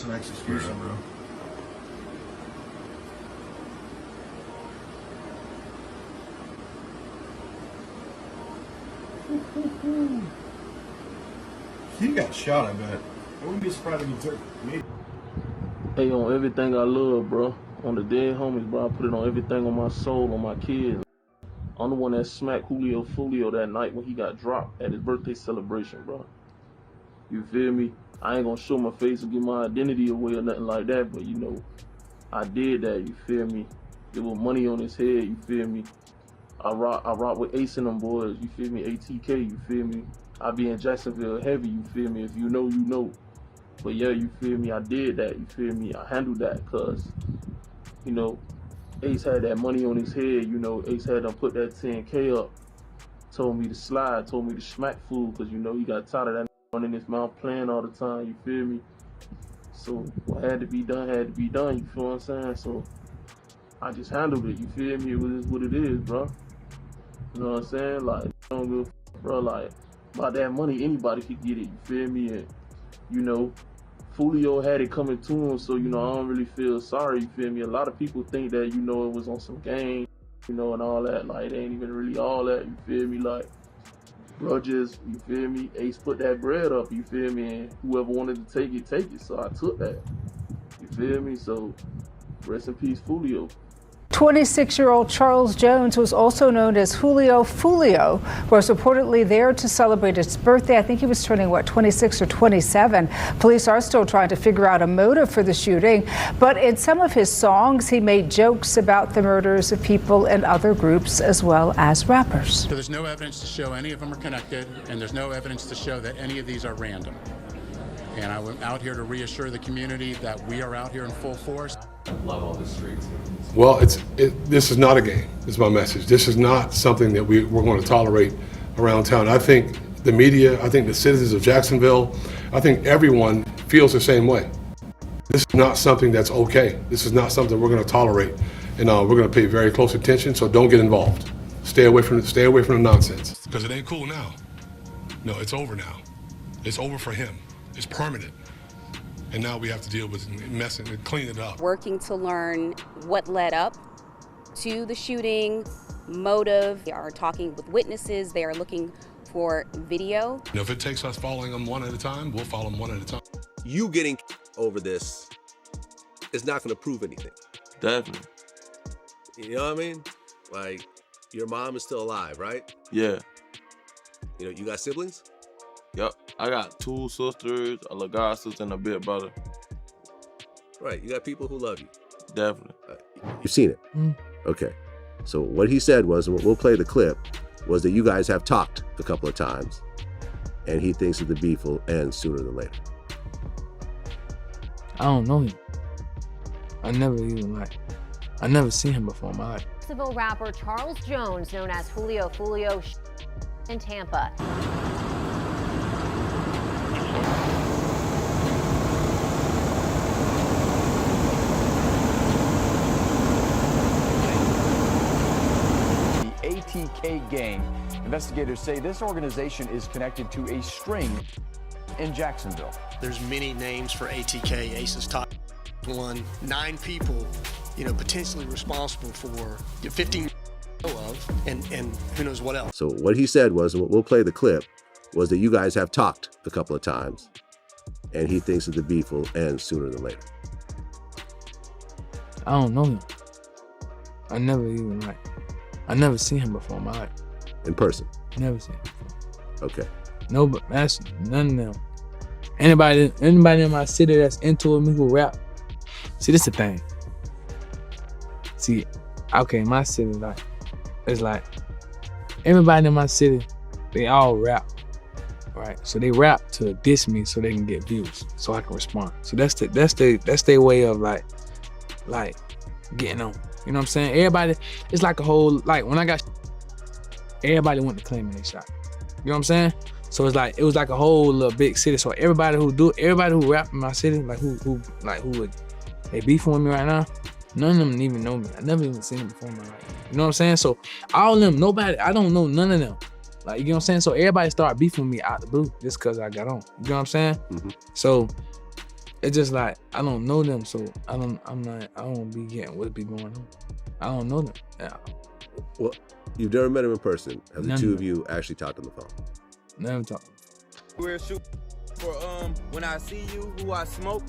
It's an execution, bro. He got shot, I bet. I wouldn't be surprised if he took me. Hey, on everything I love, bro. On the dead homies, bro. I put it on everything on my soul, on my kids. I'm the one that smacked Julio Foolio that night when he got dropped at his birthday celebration, bro. You feel me? I ain't gonna show my face or give my identity away or nothing like that, but you know, I did that, you feel me? There was money on his head, you feel me? I rock with Ace and them boys, you feel me? ATK, you feel me? I be in Jacksonville heavy, you feel me? If you know, you know. But yeah, you feel me? I did that, you feel me? I handled that, cause, you know, Ace had that money on his head, you know, Ace had them put that 10K up, told me to slide, told me to smack fool, cause you know, he got tired of that running his mouth playing all the time, you feel me? So what had to be done, you feel what I'm saying? So I just handled it, you feel me? It was what it is, bro. You know what I'm saying? Like, I don't give a fuck, bro, like, about that money, anybody could get it, you feel me? And, you know, Foolio had it coming to him, so, you know, I don't really feel sorry, you feel me? A lot of people think that, you know, it was on some game, you know, and all that, like, it ain't even really all that, you feel me? Like, grudges, you feel me? Ace put that bread up, you feel me? And whoever wanted to take it, so I took that, you feel me? So, rest in peace, Foolio. 26-year-old Charles Jones, was also known as Julio Foolio, was reportedly there to celebrate his birthday. I think he was turning, 26 or 27. Police are still trying to figure out a motive for the shooting. But in some of his songs, he made jokes about the murders of people in other groups as well as rappers. So there's no evidence to show any of them are connected, and there's no evidence to show that any of these are random. And I went out here to reassure the community that we are out here in full force. Love all the streets. Well, this is not a game, is my message. This is not something that we're going to tolerate around town. I think the media, I think the citizens of Jacksonville, I think everyone feels the same way. This is not something that's okay. This is not something we're going to tolerate. And we're going to pay very close attention, so don't get involved. Stay away from the nonsense. Because it ain't cool now. No, it's over now. It's over for him. It's permanent. And now we have to deal with messing and clean it up. Working to learn what led up to the shooting, motive. They are talking with witnesses. They are looking for video. And if it takes us following them one at a time, we'll follow them one at a time. You getting over this is not going to prove anything. Definitely. You know what I mean? Like, your mom is still alive, right? Yeah. You know, you got siblings? Yep. I got 2 sisters, a little god sister, and a big brother. Right. You got people who love you. Definitely. You've seen it? Okay. So what he said was, and we'll play the clip, was that you guys have talked a couple of times, and he thinks that the beef will end sooner than later. I don't know him. I never seen him before in my life. Jacksonville rapper Charles Jones, known as Julio Foolio, in Tampa. ATK gang. Investigators say this organization is connected to a string in Jacksonville. There's many names for ATK. Ace's top one. 9 people, you know, potentially responsible for 15 of, and who knows what else. So what he said was, and we'll play the clip, was that you guys have talked a couple of times, and he thinks that the beef will end sooner than later. I don't know him. I never seen him before in my life. In person? Never seen him before. Okay. No, but that's none of them. Anybody in my city that's into me who rap. See, this the thing. See, okay, my city, it's like everybody in my city, they all rap, right? So they rap to diss me so they can get views, so I can respond. So that's their way of like getting on. You know what I'm saying? Everybody, it's like a whole, like when I got, everybody went to claiming their shot. You know what I'm saying? So it's like, it was like a whole little big city. So everybody who rap in my city, like who would, they beefing with me right now, none of them even know me. I never even seen them before in my life. You know what I'm saying? So all of them, nobody, I don't know none of them. Like, you know what I'm saying? So everybody started beefing with me out the blue just because I got on. You know what I'm saying? Mm-hmm. So it's just like I don't know them, so I don't be getting what be going on. I don't know them. Yeah. Well, you've never met him in person. Have the Never. two of you actually talked on the phone? Never talk. We're shooting for when I see you, who I smoke.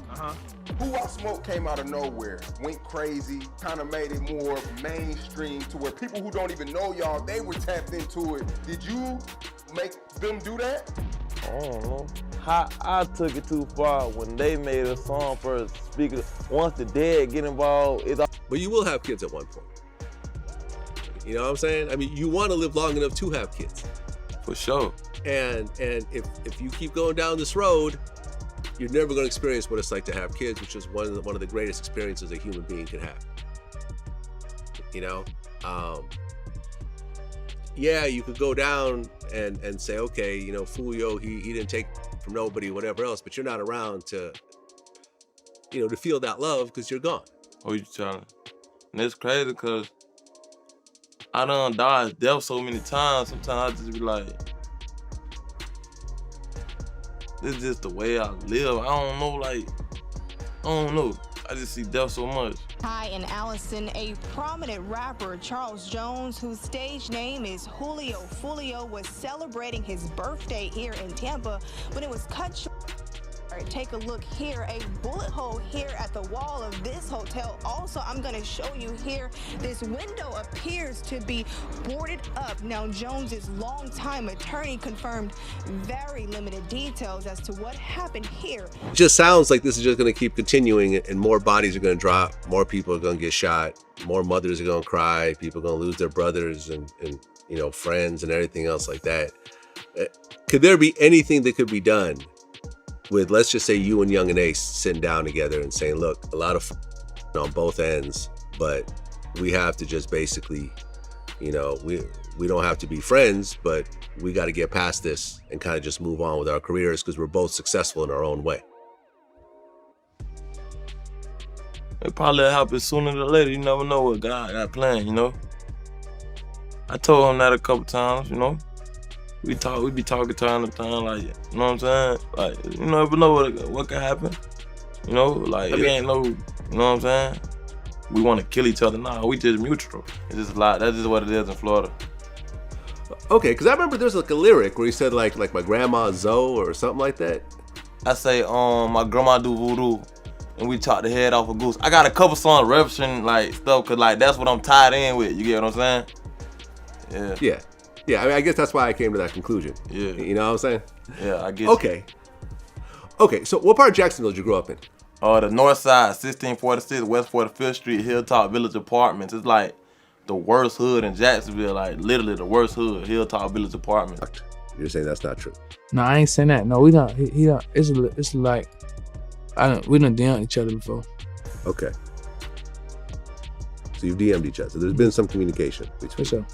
Who I smoke came out of nowhere, went crazy, kind of made it more mainstream to where people who don't even know y'all, they were tapped into it. Did you make them do that? I don't know. I took it too far when they made a song for speaker. Once the dead get involved, it's all. But you will have kids at one point. You know what I'm saying? I mean, you want to live long enough to have kids. For sure. And if you keep going down this road, you're never going to experience what it's like to have kids, which is one of the greatest experiences a human being can have. You know, yeah, you could go down and say, okay, you know, Foolio, he didn't take from nobody, whatever else, but you're not around to, you know, to feel that love because you're gone. Oh, you trying? And it's crazy because I done dodged death so many times. Sometimes I just be like, this is just the way I live. I don't know, like, I don't know. I just see death so much. Hi, and Allison, a prominent rapper, Charles Jones, whose stage name is Julio Foolio, was celebrating his birthday here in Tampa when it was cut short. Take a look here, a bullet hole here at the wall of this hotel. Also, I'm going to show you here, this window appears to be boarded up. Now, Jones's longtime attorney confirmed very limited details as to what happened here. It just sounds like this is just going to keep continuing, and more bodies are going to drop, more people are going to get shot, more mothers are going to cry, people are going to lose their brothers and you know, friends and everything else like that. Could there be anything that could be done with, let's just say, you and Young and Ace sitting down together and saying, look, a lot of on both ends, but we have to just basically, you know, we don't have to be friends, but we got to get past this and kind of just move on with our careers because we're both successful in our own way? It probably happen sooner than later. You never know what God got planned, you know? I told him that a couple times, you know? We be talking time to time, like, you know what I'm saying? Like, you never know what can happen. You know, like, it ain't no, you know what I'm saying? We want to kill each other. Nah, we just mutual. It's just a lot. That's just what it is in Florida. Okay, because I remember there's like a lyric where he said like my grandma Zoe or something like that. I say, my grandma do voodoo, and we chop the head off a goose. I got a couple songs referencing like stuff, cause like that's what I'm tied in with. You get what I'm saying? Yeah. Yeah, I mean, I guess that's why I came to that conclusion. Yeah. You know what I'm saying? Yeah, I guess. Okay, so what part of Jacksonville did you grow up in? The north side, 1646 West 45th Street, Hilltop Village Apartments. It's like the worst hood in Jacksonville, like literally the worst hood, Hilltop Village Apartments. You're saying that's not true? No, I ain't saying that. No, we don't. He don't. It's like, we done DM'd each other before. Okay. So you've DM'd each other. So there's been some communication between. For sure.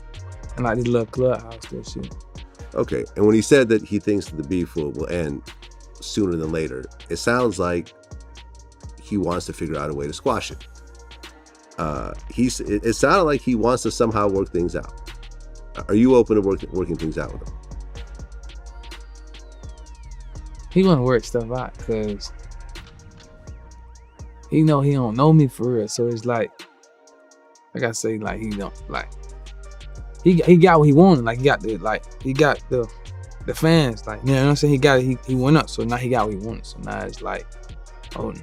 And like this little clubhouse, that shit. Okay, and when he said that he thinks the beef will end sooner than later, it sounds like he wants to figure out a way to squash it. It sounded like he wants to somehow work things out. Are you open to working things out with him? He want to work stuff out because he know he don't know me for real. So it's like I say, like he don't like. He got what he wanted. Like he got the fans. Like, you know what I'm saying? He got it. He went up. So now he got what he wanted. So now it's like, oh,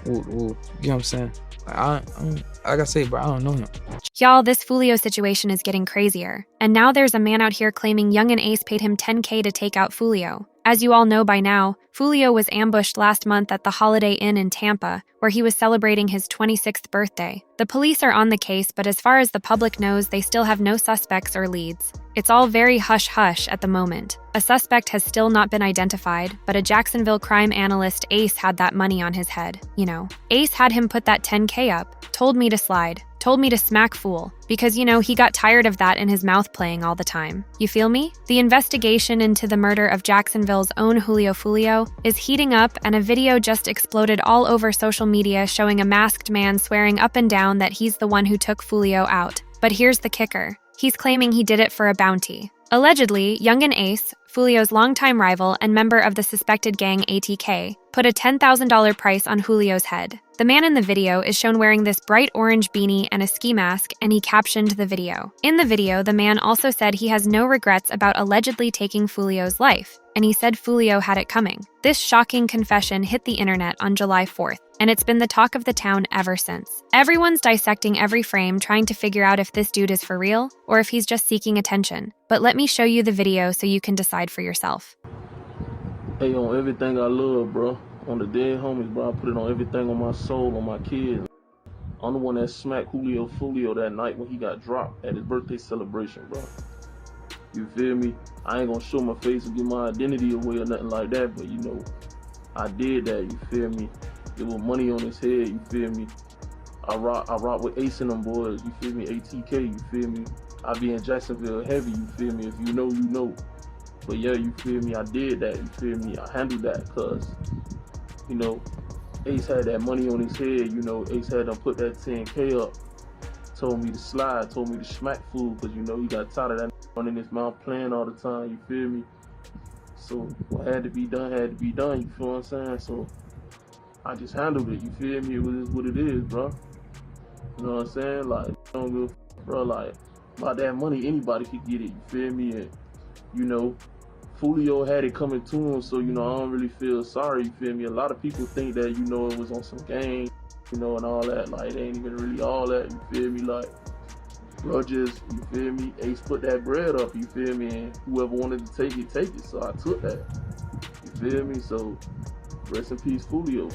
you know what I'm saying? Like I say, bro, I don't know him. Y'all, this Foolio situation is getting crazier. And now there's a man out here claiming Young and Ace paid him $10K to take out Foolio. As you all know by now, Foolio was ambushed last month at the Holiday Inn in Tampa, where he was celebrating his 26th birthday. The police are on the case, but as far as the public knows, they still have no suspects or leads. It's all very hush-hush at the moment. A suspect has still not been identified, but a Jacksonville crime analyst, Ace, had that money on his head. You know, Ace had him put that $10K up, told me to slide, told me to smack Fool, because, you know, he got tired of that and his mouth playing all the time. You feel me? The investigation into the murder of Jacksonville's own Julio Foolio is heating up, and a video just exploded all over social media showing a masked man swearing up and down that he's the one who took Foolio out. But here's the kicker. He's claiming he did it for a bounty. Allegedly, Yungeen Ace, Foolio's longtime rival and member of the suspected gang ATK, put a $10,000 price on Julio's head. The man in the video is shown wearing this bright orange beanie and a ski mask, and he captioned the video. In the video, the man also said he has no regrets about allegedly taking Foolio's life, and he said Foolio had it coming. This shocking confession hit the internet on July 4th, and it's been the talk of the town ever since. Everyone's dissecting every frame, trying to figure out if this dude is for real or if he's just seeking attention. But let me show you the video so you can decide for yourself. Hey, on everything I love, bro. On the dead homies, bro. I put it on everything on my soul, on my kids. I'm the one that smacked Julio Foolio that night when he got dropped at his birthday celebration, bro. You feel me? I ain't gonna show my face and give my identity away or nothing like that, but you know, I did that, you feel me? There was money on his head, you feel me? I rock with Ace and them boys, you feel me? ATK, you feel me? I be in Jacksonville heavy, you feel me? If you know, you know. But yeah, you feel me? I did that, you feel me? I handled that, cause, you know, Ace had that money on his head, you know, Ace had them put that 10K up. Told me to slide, told me to smack fool, cause you know he got tired of that running his mouth playing all the time, you feel me? So what had to be done, you feel what I'm saying? So I just handled it, you feel me? It was what it is, bro. You know what I'm saying? Like, I don't give a f, bro, like, about that money, anybody could get it, you feel me? And, you know, Foolio had it coming to him, so, you know, I don't really feel sorry, you feel me? A lot of people think that, you know, it was on some game, you know, and all that, like, it ain't even really all that, you feel me? Like, bro, just, you feel me? Ace put that bread up, you feel me? And whoever wanted to take it, so I took that, you feel me? So, rest in peace, Foolio.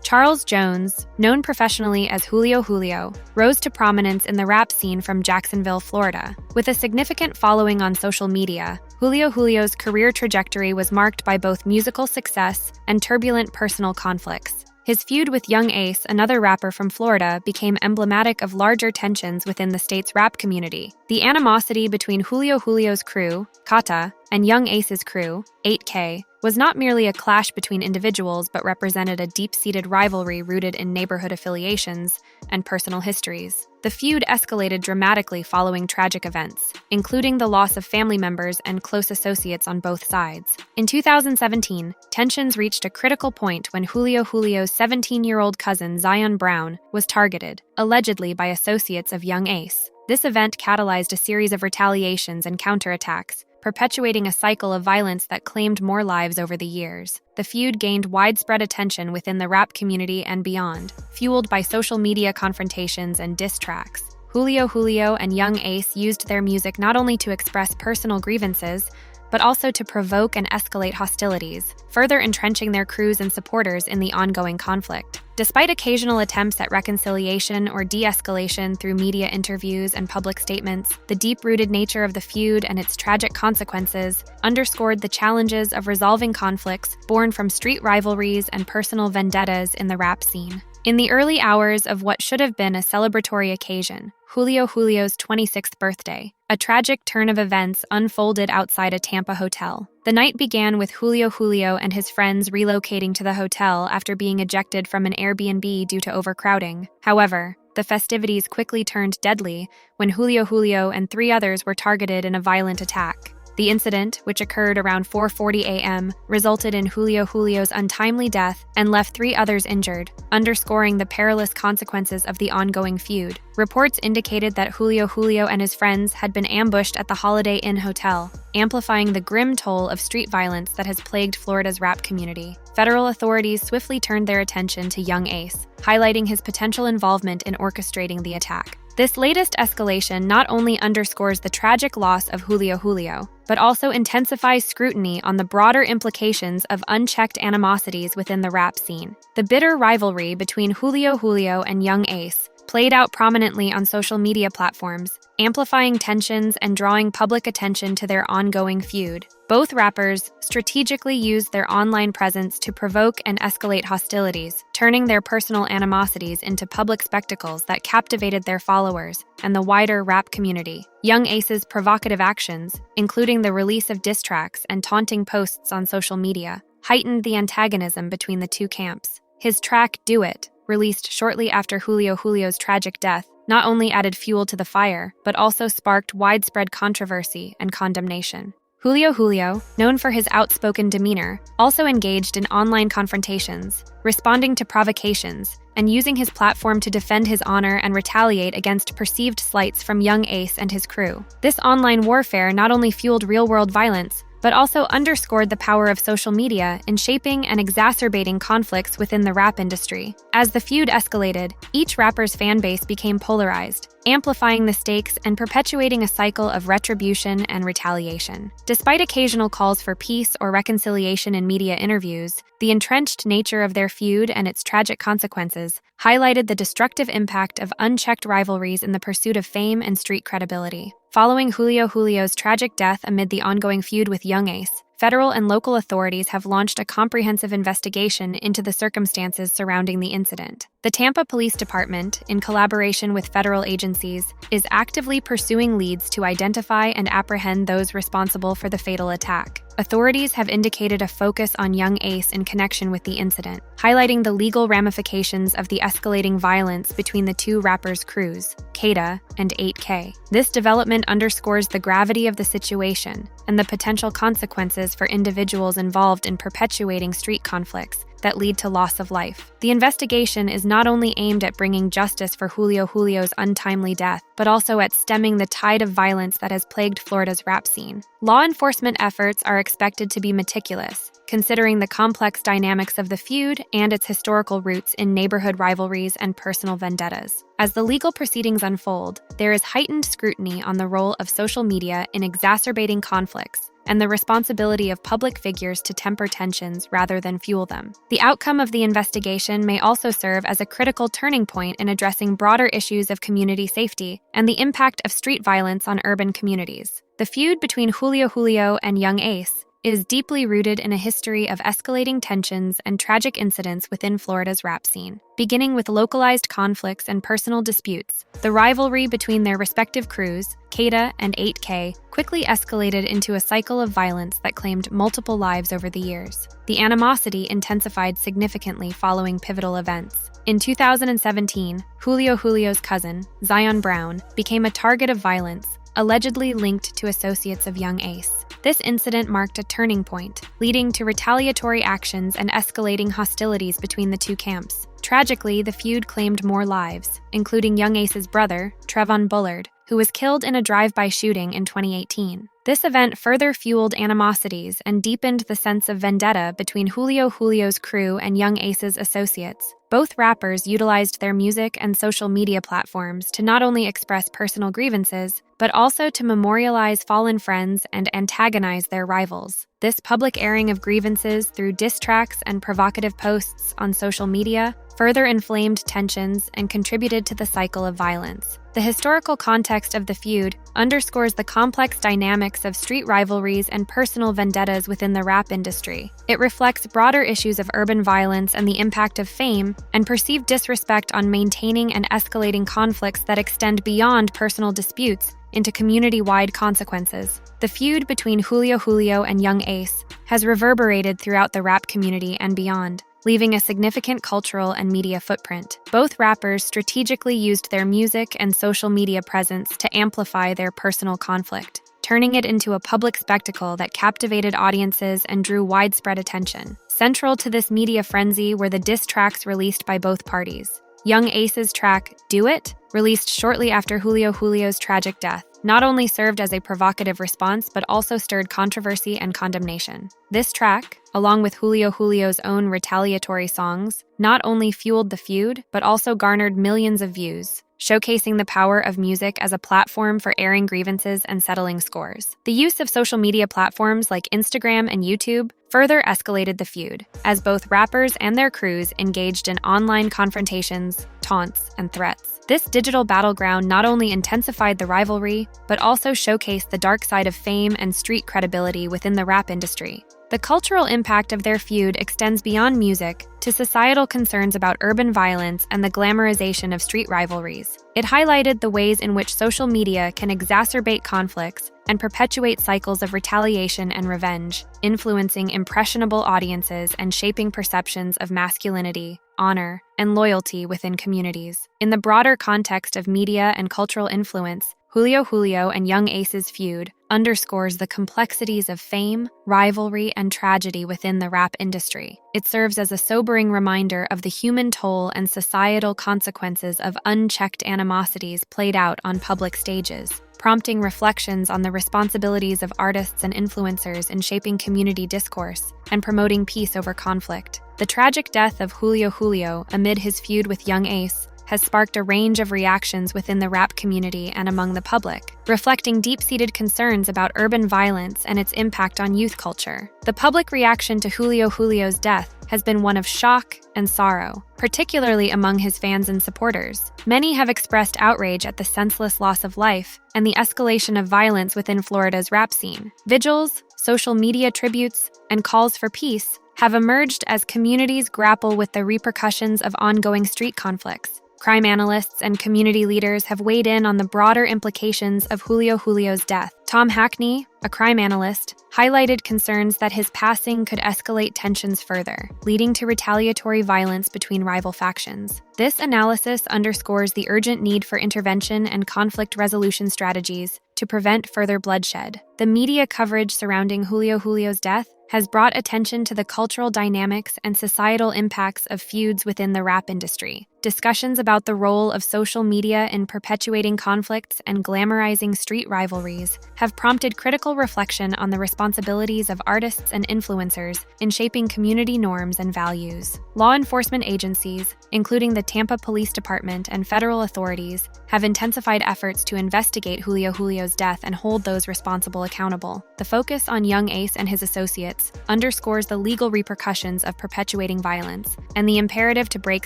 Charles Jones, known professionally as Julio Foolio, rose to prominence in the rap scene from Jacksonville, Florida. With a significant following on social media, Julio Foolio's career trajectory was marked by both musical success and turbulent personal conflicts. His feud with Yungeen Ace, another rapper from Florida, became emblematic of larger tensions within the state's rap community. The animosity between Julio Foolio's crew, Kata, and Yungeen Ace's crew, 8K, was not merely a clash between individuals but represented a deep-seated rivalry rooted in neighborhood affiliations and personal histories. The feud escalated dramatically following tragic events, including the loss of family members and close associates on both sides. In 2017, tensions reached a critical point when Julio Foolio's 17-year-old cousin Zion Brown was targeted, allegedly by associates of Yungeen Ace. This event catalyzed a series of retaliations and counterattacks, perpetuating a cycle of violence that claimed more lives over the years. The feud gained widespread attention within the rap community and beyond, fueled by social media confrontations and diss tracks. Julio Foolio and Yungeen Ace used their music not only to express personal grievances, but also to provoke and escalate hostilities, further entrenching their crews and supporters in the ongoing conflict. Despite occasional attempts at reconciliation or de-escalation through media interviews and public statements, the deep-rooted nature of the feud and its tragic consequences underscored the challenges of resolving conflicts born from street rivalries and personal vendettas in the rap scene. In the early hours of what should have been a celebratory occasion, Julio Foolio's 26th birthday, a tragic turn of events unfolded outside a Tampa hotel. The night began with Julio Foolio and his friends relocating to the hotel after being ejected from an Airbnb due to overcrowding. However, the festivities quickly turned deadly when Julio Foolio and 3 others were targeted in a violent attack. The incident, which occurred around 4:40 a.m., resulted in Julio Foolio's untimely death and left 3 others injured, underscoring the perilous consequences of the ongoing feud. Reports indicated that Julio Foolio and his friends had been ambushed at the Holiday Inn Hotel, amplifying the grim toll of street violence that has plagued Florida's rap community. Federal authorities swiftly turned their attention to Yungeen Ace, highlighting his potential involvement in orchestrating the attack. This latest escalation not only underscores the tragic loss of Julio Foolio, but also intensifies scrutiny on the broader implications of unchecked animosities within the rap scene. The bitter rivalry between Julio Foolio and Yungeen Ace played out prominently on social media platforms, amplifying tensions and drawing public attention to their ongoing feud. Both rappers strategically used their online presence to provoke and escalate hostilities, turning their personal animosities into public spectacles that captivated their followers and the wider rap community. Yungeen Ace's provocative actions, including the release of diss tracks and taunting posts on social media, heightened the antagonism between the two camps. His track, Do It, released shortly after Julio Foolio's tragic death, not only added fuel to the fire, but also sparked widespread controversy and condemnation. Julio Foolio, known for his outspoken demeanor, also engaged in online confrontations, responding to provocations, and using his platform to defend his honor and retaliate against perceived slights from young Ace and his crew. This online warfare not only fueled real-world violence, but also underscored the power of social media in shaping and exacerbating conflicts within the rap industry. As the feud escalated, each rapper's fan base became polarized, amplifying the stakes and perpetuating a cycle of retribution and retaliation. Despite occasional calls for peace or reconciliation in media interviews, the entrenched nature of their feud and its tragic consequences highlighted the destructive impact of unchecked rivalries in the pursuit of fame and street credibility. Following Julio Foolio's tragic death amid the ongoing feud with Young Ace, federal and local authorities have launched a comprehensive investigation into the circumstances surrounding the incident. The Tampa Police Department, in collaboration with federal agencies, is actively pursuing leads to identify and apprehend those responsible for the fatal attack. Authorities have indicated a focus on Young Ace in connection with the incident, highlighting the legal ramifications of the escalating violence between the two rappers' crews, Kata and 8K. This development underscores the gravity of the situation and the potential consequences for individuals involved in perpetuating street conflicts that lead to loss of life. The investigation is not only aimed at bringing justice for Julio Foolio's untimely death, but also at stemming the tide of violence that has plagued Florida's rap scene. Law enforcement efforts are expected to be meticulous, considering the complex dynamics of the feud and its historical roots in neighborhood rivalries and personal vendettas. As the legal proceedings unfold, there is heightened scrutiny on the role of social media in exacerbating conflicts and the responsibility of public figures to temper tensions rather than fuel them. The outcome of the investigation may also serve as a critical turning point in addressing broader issues of community safety and the impact of street violence on urban communities. The feud between Julio Foolio and Young Ace is deeply rooted in a history of escalating tensions and tragic incidents within Florida's rap scene. Beginning with localized conflicts and personal disputes, the rivalry between their respective crews, Kata and 8K, quickly escalated into a cycle of violence that claimed multiple lives over the years. The animosity intensified significantly following pivotal events. In 2017, Julio Foolio's cousin, Zion Brown, became a target of violence, allegedly linked to associates of Young Ace. This incident marked a turning point, leading to retaliatory actions and escalating hostilities between the two camps. Tragically, the feud claimed more lives, including Young Ace's brother, Trevon Bullard, who was killed in a drive-by shooting in 2018. This event further fueled animosities and deepened the sense of vendetta between Julio Foolio's crew and Young Ace's associates. Both rappers utilized their music and social media platforms to not only express personal grievances, but also to memorialize fallen friends and antagonize their rivals. This public airing of grievances through diss tracks and provocative posts on social media further inflamed tensions and contributed to the cycle of violence. The historical context of the feud underscores the complex dynamics of street rivalries and personal vendettas within the rap industry. It reflects broader issues of urban violence and the impact of fame, and perceived disrespect on maintaining and escalating conflicts that extend beyond personal disputes into community-wide consequences. The feud between Julio Foolio and Young Ace has reverberated throughout the rap community and beyond, leaving a significant cultural and media footprint. Both rappers strategically used their music and social media presence to amplify their personal conflict, turning it into a public spectacle that captivated audiences and drew widespread attention. Central to this media frenzy were the diss tracks released by both parties. Young Ace's track, Do It, released shortly after Julio Foolio's tragic death, not only served as a provocative response but also stirred controversy and condemnation. This track, along with Julio Foolio's own retaliatory songs, not only fueled the feud but also garnered millions of views, showcasing the power of music as a platform for airing grievances and settling scores. The use of social media platforms like Instagram and YouTube further escalated the feud, as both rappers and their crews engaged in online confrontations, taunts, and threats. This digital battleground not only intensified the rivalry, but also showcased the dark side of fame and street credibility within the rap industry. The cultural impact of their feud extends beyond music to societal concerns about urban violence and the glamorization of street rivalries. It highlighted the ways in which social media can exacerbate conflicts and perpetuate cycles of retaliation and revenge, influencing impressionable audiences and shaping perceptions of masculinity, honor, and loyalty within communities. In the broader context of media and cultural influence, Julio Foolio and Young Ace's feud underscores the complexities of fame, rivalry, and tragedy within the rap industry. It serves as a sobering reminder of the human toll and societal consequences of unchecked animosities played out on public stages, prompting reflections on the responsibilities of artists and influencers in shaping community discourse and promoting peace over conflict. The tragic death of Julio Foolio amid his feud with Young Ace has sparked a range of reactions within the rap community and among the public, reflecting deep-seated concerns about urban violence and its impact on youth culture. The public reaction to Julio Foolio's death has been one of shock and sorrow, particularly among his fans and supporters. Many have expressed outrage at the senseless loss of life and the escalation of violence within Florida's rap scene. Vigils, social media tributes, and calls for peace have emerged as communities grapple with the repercussions of ongoing street conflicts. Crime analysts and community leaders have weighed in on the broader implications of Julio Foolio's death. Tom Hackney, a crime analyst, highlighted concerns that his passing could escalate tensions further, leading to retaliatory violence between rival factions. This analysis underscores the urgent need for intervention and conflict resolution strategies to prevent further bloodshed. The media coverage surrounding Julio Foolio's death has brought attention to the cultural dynamics and societal impacts of feuds within the rap industry. Discussions about the role of social media in perpetuating conflicts and glamorizing street rivalries have prompted critical reflection on the responsibilities of artists and influencers in shaping community norms and values. Law enforcement agencies, including the Tampa Police Department and federal authorities, have intensified efforts to investigate Julio Foolio's death and hold those responsible accountable. The focus on Young Ace and his associates underscores the legal repercussions of perpetuating violence and the imperative to break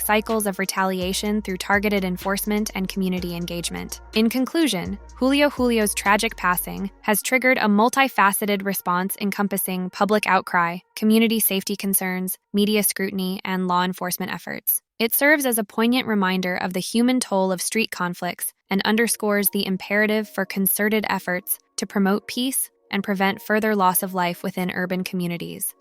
cycles of retaliation through targeted enforcement and community engagement. In conclusion, Julio Foolio's tragic passing has triggered a multifaceted response encompassing public outcry, community safety concerns, media scrutiny, and law enforcement efforts. It serves as a poignant reminder of the human toll of street conflicts and underscores the imperative for concerted efforts to promote peace and prevent further loss of life within urban communities.